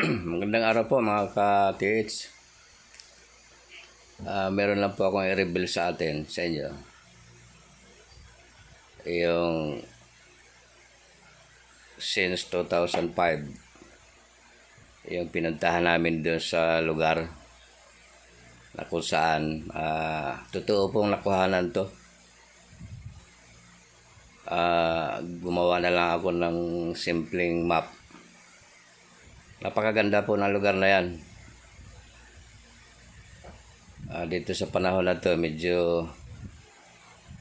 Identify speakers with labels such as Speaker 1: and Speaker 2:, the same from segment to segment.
Speaker 1: Magandang araw po mga ka-TH. Meron lang po akong i-reveal sa inyo. Yung since 2005, yung pinuntahan namin doon sa lugar na kung saan totoo pong nakuhanan to. Gumawa na lang ako ng simpleng map. Napakaganda po ng lugar na yan. Dito sa panahon na to, medyo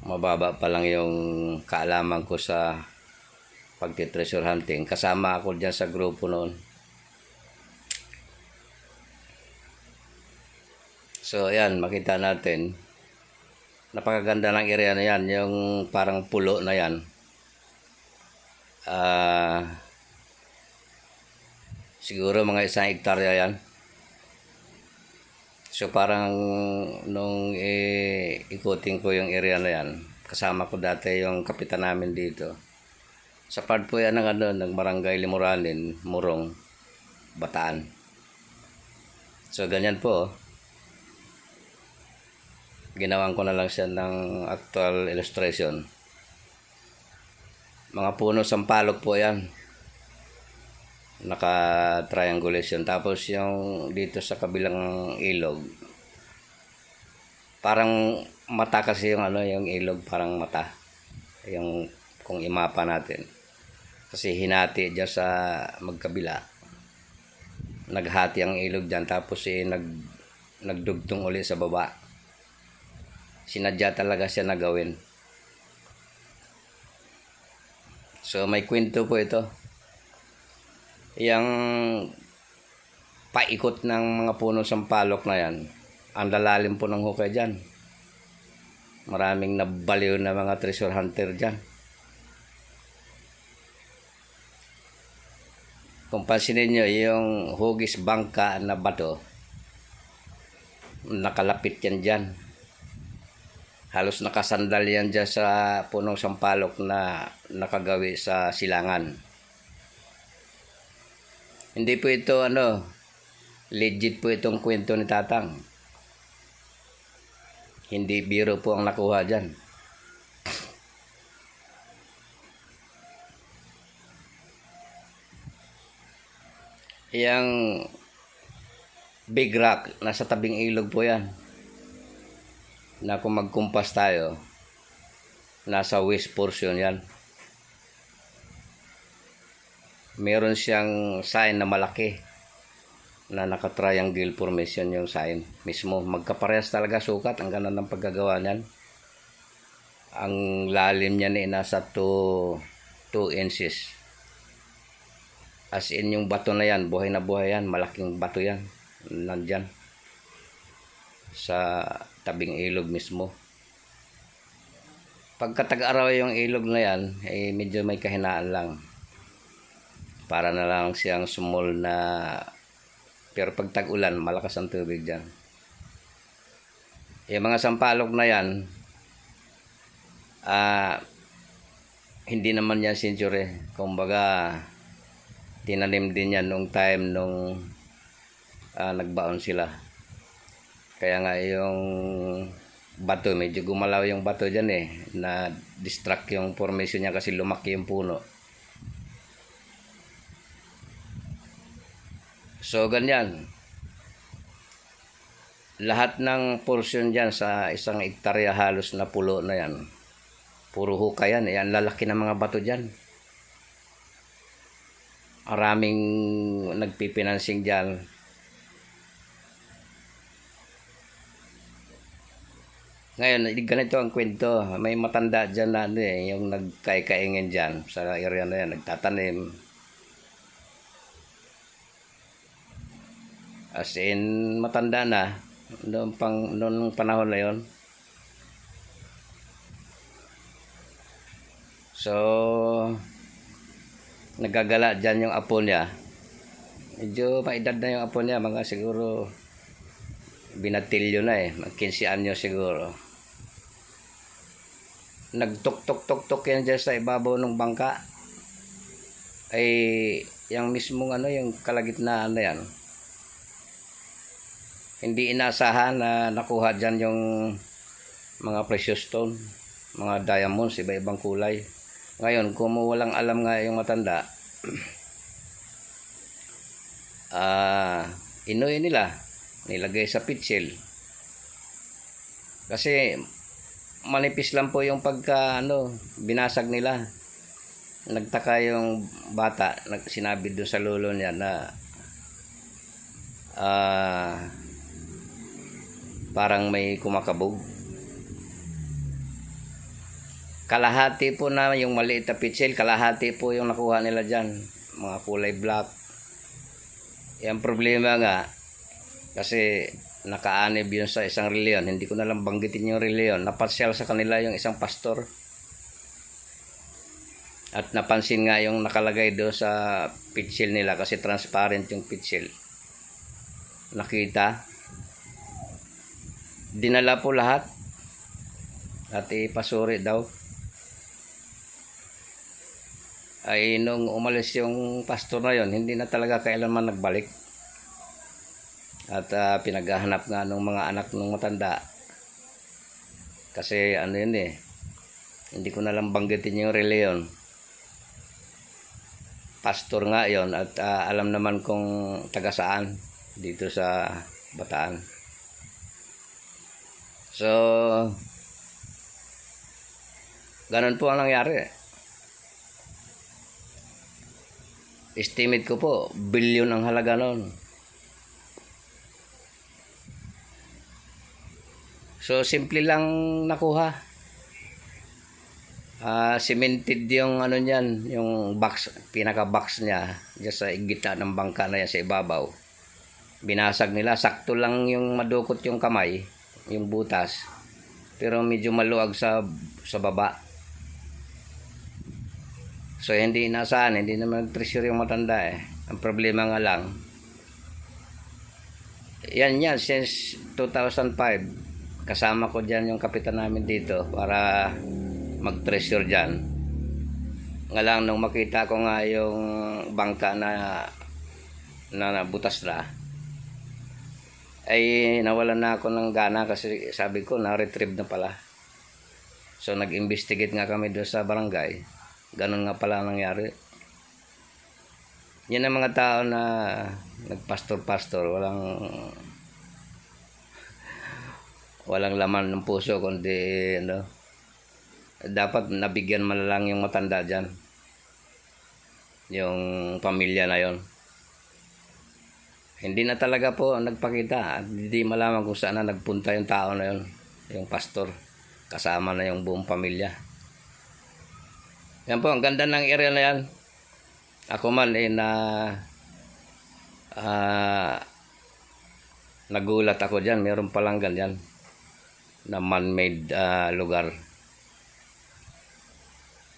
Speaker 1: mababa pa lang yung kaalaman ko sa pagti-treasure hunting. Kasama ako dyan sa grupo noon. So ayan, makita natin. Napakaganda ng area na yan. Yung parang pulo na yan. Siguro mga 1 hektarya yan. So parang nung ikutin ko yung area na yan, kasama ko dati yung kapitan namin dito. Sa part po yan ng Barangay Limuranin, Murong, Bataan. So ganyan po. Ginawan ko na lang siya ng actual illustration. Mga puno sampalok po yan. Naka-triangulation. Tapos yung dito sa kabilang ilog, parang mata kasi yung yung ilog, parang mata. Yung kung imapa natin. Kasi hinati dyan sa magkabila. Naghati ang ilog dyan. Tapos nagdugtong uli sa baba. Sinadya talaga siya na gawin. So may kwento po ito. Yang paikot ng mga puno sampalok na yan, ang lalalim po ng hukay dyan. Maraming nabaliw na mga treasure hunter dyan. Kung pansinin nyo, yung hugis bangka na bato, nakalapit yan dyan. Halos nakasandal yan dyan sa punong sampalok na nakagawi sa silangan. Hindi po ito legit po itong kwento ni Tatang. Hindi biro po ang nakuha dyan. Yang big rock, nasa tabing ilog po yan. Na kung magkumpas tayo, nasa west portion yan. Meron siyang sign na malaki na naka-triangle formation yung sign mismo. Magkaparehas talaga sukat. Ang ganda ng paggagawa niyan. Ang lalim niya na nasa 2 inches. As in yung bato na yan, buhay na buhay yan. Malaking bato yan. Nandyan. Sa tabing ilog mismo. Pagkatag-araw yung ilog na yan, medyo may kahinaan lang. Para na lang siyang small na, pero pag tag-ulan, malakas ang tubig dyan. Yung mga sampalok na yan, hindi naman yan century. Kumbaga, tinanim din yan nung time nung nagbaon sila. Kaya nga yung bato, medyo gumalaw yung bato dyan na distract yung formation niya kasi lumaki yung puno. So ganyan. Lahat ng portion dyan sa 1 hektarya halos na pulo na yan. Puro hukay yan. Yan lalaki ng mga bato dyan. Maraming nagpipinansing dyan. Ngayon, ganito ang kwento. May matanda dyan na yung nagkaikaingin dyan sa area na yan. Nagtatanim. As in, matanda na. Noong panahon na yon. So, nagagala dyan yung apo niya. Medyo maedad na yung apo niya. Mga siguro, binatilyo na mag 15 anyo siguro. Nagtok-tok-tok-tok yan dyan sa ibabaw ng bangka. Ay yung mismong ano, yung kalagitnaan na yan, hindi inasahan na nakuha dyan yung mga precious stone, mga diamonds, iba-ibang kulay. Ngayon, kung walang alam nga yung matanda, inuwi nila, nilagay sa pitsil. Kasi manipis lang po yung pagka binasag nila. Nagtaka yung bata, sinabi doon sa lolo niya na parang may kumakabog. Kalahati po na yung maliit na pitsil, kalahati po yung nakuha nila dyan, mga kulay black. Yung problema nga, kasi nakaanib yun sa isang reliyon, hindi ko na lang banggitin yung reliyon, napasyal sa kanila yung isang pastor. At napansin nga yung nakalagay doon sa pitsil nila, kasi transparent yung pitsil. Nakita. Dinala po lahat at ipasuri daw. Ay nung umalis yung pastor na yon, hindi na talaga kailanman nagbalik. At pinaghahanap nga ng mga anak ng matanda. Kasi yun hindi ko na lang banggitin yung reliyon. Pastor nga yon at alam naman kung taga saan dito sa Bataan. So, ganun po ang nangyari. Estimate ko po, bilyon ang halaga nun. So, simple lang nakuha. Cemented yung niyan, yung box, pinaka-box niya, dyan sa gitna ng bangka na yan sa ibabaw. Binasag nila, sakto lang yung madukot yung kamay, yung butas, pero medyo maluag sa baba. So hindi inasahan, hindi naman treasure yung matanda Ang problema nga lang, yan since 2005 kasama ko dyan yung kapitan namin dito para mag-treasure dyan. Nga lang nung makita ko nga yung bangka na nabutas na, ay nawalan na ako ng gana kasi sabi ko na-retrieve na pala. So nag-investigate nga kami doon sa barangay. Ganun nga pala nangyari. Yan ang mga tao na nagpastor-pastor, walang laman ng puso kundi dapat nabigyan man lang yung matanda dyan, yung pamilya na yon. Hindi na talaga po nagpakita at hindi malaman kung saan na nagpunta yung tao na yon, yung pastor, kasama na yung buong pamilya. Yan po, ang ganda ng area na yan. Ako man nagulat ako dyan, meron palang ganyan na man-made lugar.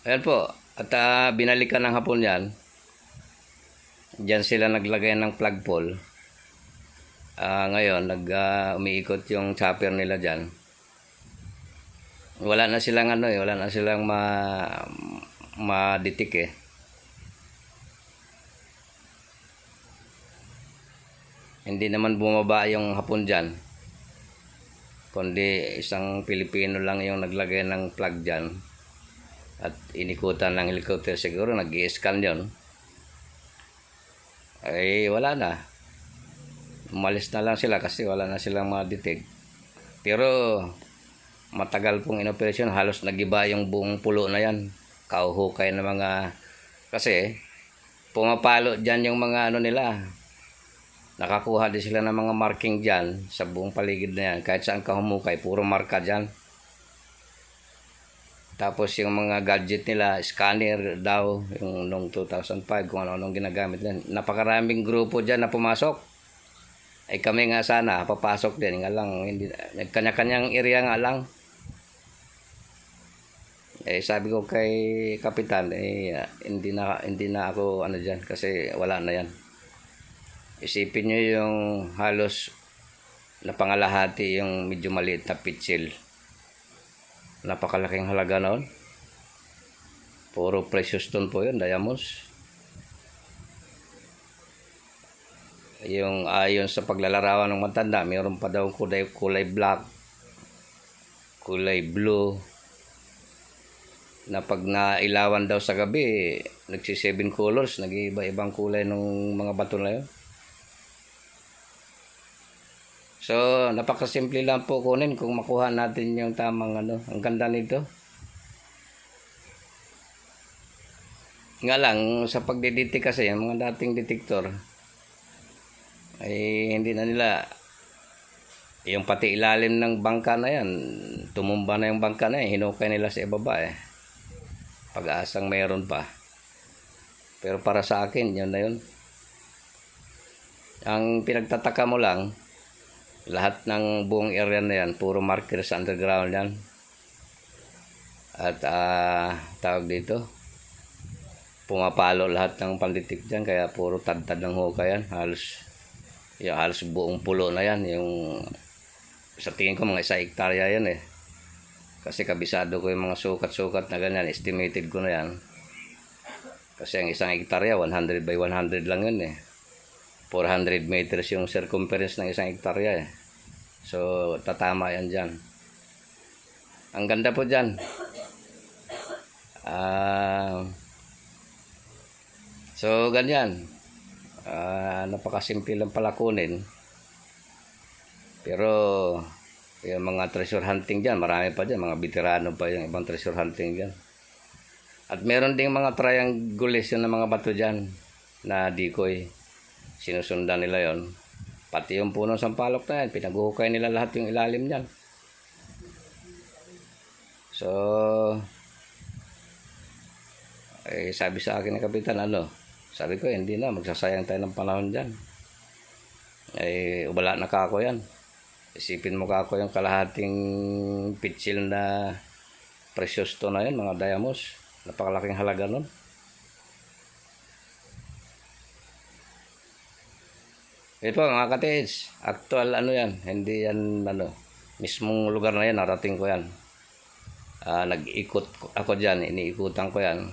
Speaker 1: Ayan po, at binalikan ng hapon yan. Diyan sila naglagay ng flagpole. Ngayon, umiikot yung chopper nila dyan. Wala na silang wala na silang ma-detect Hindi naman bumaba yung hapon dyan, kundi isang Pilipino lang yung naglagay ng flag dyan at inikutan ng helicopter. Siguro nag-i-scan yun. Ay wala na, umalis na lang sila kasi wala na silang ma-detect. Pero matagal pong inoperasyon, halos nagiba yung buong pulo na yan, kauhukay na mga, kasi pumapalo dyan yung mga nila, nakakuha din sila ng mga marking dyan sa buong paligid na yan. Kahit saan ka humukay, puro marka dyan. Tapos yung mga gadget nila, scanner daw, yung noong 2005, kung ano-anong ginagamit nila. Napakaraming grupo dyan na pumasok. Ay kami nga sana, papasok din. Nga lang, hindi, kanya-kanyang area nga lang. Sabi ko kay Kapitan, hindi na ako dyan, kasi wala na yan. Isipin nyo yung halos na pangalahati yung medyo maliit na pitsil. Napakalaking halaga noon. Puro precious stone po yun, diamonds. Yung ayon sa paglalarawan ng matanda, mayroon pa daw kulay black, kulay blue, na pag nailawan daw sa gabi, nagsi 7 colors, nag-iiba-ibang kulay ng mga bato na yun. So, napakasimple lang po kunin kung makuha natin yung tamang ano. Ang ganda nito. Nga lang, sa pagdiditik kasi, yung mga dating detektor, ay hindi na nila, yung pati ilalim ng bangka na yan, tumumba na yung bangka na yan, hinukay nila sa ibaba eh. Pag-asang mayroon pa. Pero para sa akin, yun na yun. Ang pinagtataka mo lang, lahat ng buong area na yan, puro marker sa underground yan. At tawag dito, pumapalo lahat ng panditik dyan, kaya puro tad-tad ng hukay yan. Halos buong pulo na yan. Yung, sa tingin ko, mga 1 hektarya yan eh. Kasi kabisado ko yung mga sukat-sukat na ganyan, estimated ko na yan. Kasi ang 1 hektarya, 100 by 100 lang yun eh. 400 meters yung circumference ng 1 hektarya eh. So, tatama yan dyan. Ang ganda po dyan. So, ganyan. Napakasimple lang pala kunin. Pero, yung mga treasure hunting dyan, marami pa dyan. Mga veterano pa yung ibang treasure hunting dyan. At meron ding mga triangulation na mga bato dyan na decoy. Sinusundan nila yon. Pati yung puno ng sampalok na yan, pinaguhukay nila lahat yung ilalim dyan. So, sabi sa akin ng kapitan, sabi ko, hindi na, magsasayang tayo ng panahon dyan. Wala na kako yan. Isipin mo kako yung kalahating pitsil na precious stone na yun, mga diamonds. Napakalaking halaga nun. Ito mga katids, actual yan, hindi yan mismong lugar na yan, narating ko yan. Nag-ikot ako dyan, iniikutan ko yan.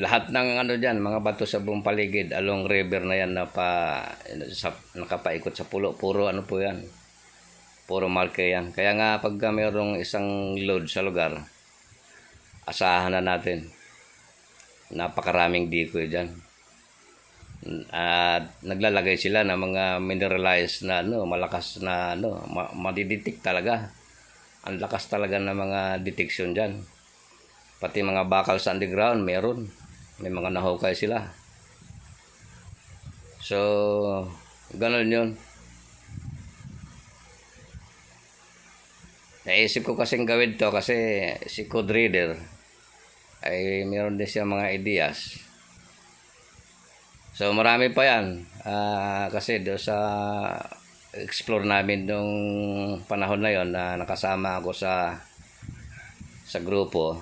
Speaker 1: Lahat ng dyan, mga bato sa buong paligid, along river na yan nakapaikot sa pulo, puro po yan. Puro marker yan. Kaya nga pagka mayroong isang load sa lugar, asahan na natin. Napakaraming decoy dyan. At naglalagay sila ng mga mineralized na malakas na madiditik talaga. Ang lakas talaga ng mga detection dyan. Pati mga bakal sa underground meron. May mga nahukay sila. So, ganun yun. Naisip ko kasing gawin to kasi si Code Reader ay meron din siya mga ideas. So marami pa yan. Kasi doon sa explore namin nung panahon na yon na nakasama ako sa grupo,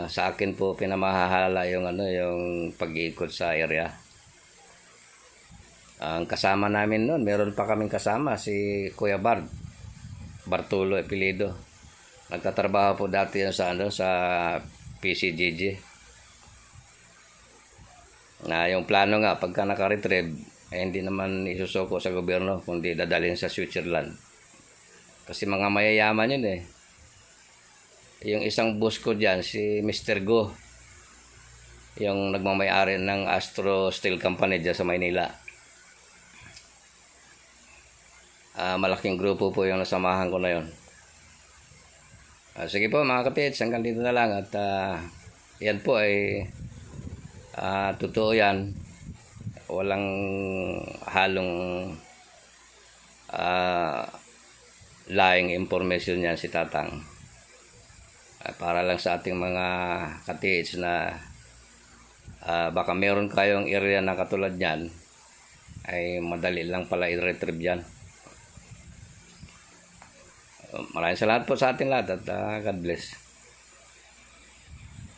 Speaker 1: sa akin po pinamahahala yung yung pag-iikot sa area. Ang kasama namin noon, meron pa kaming kasama si Kuya Bartolo apelyido. Nagtatrabaho po dati yan sa PCGG. Yung plano nga pagka naka-retrieve hindi naman isusuko sa gobyerno kundi dadalhin sa Switzerland. Kasi mga mayayaman yun eh. Yung isang boss ko diyan si Mr. Go. Yung nagmamay-ari ng Astro Steel Company diyan sa Maynila. Malaking grupo po yung nasamahan ko na yon. Sige po mga kapits, hanggang dito na lang at yan po ay totoo yan. Walang halong lying information yan si Tatang. Para lang sa ating mga kapits na baka meron kayong area na katulad yan ay madali lang pala i-retrieve yan. Maraming salamat po sa ating lahat at God bless.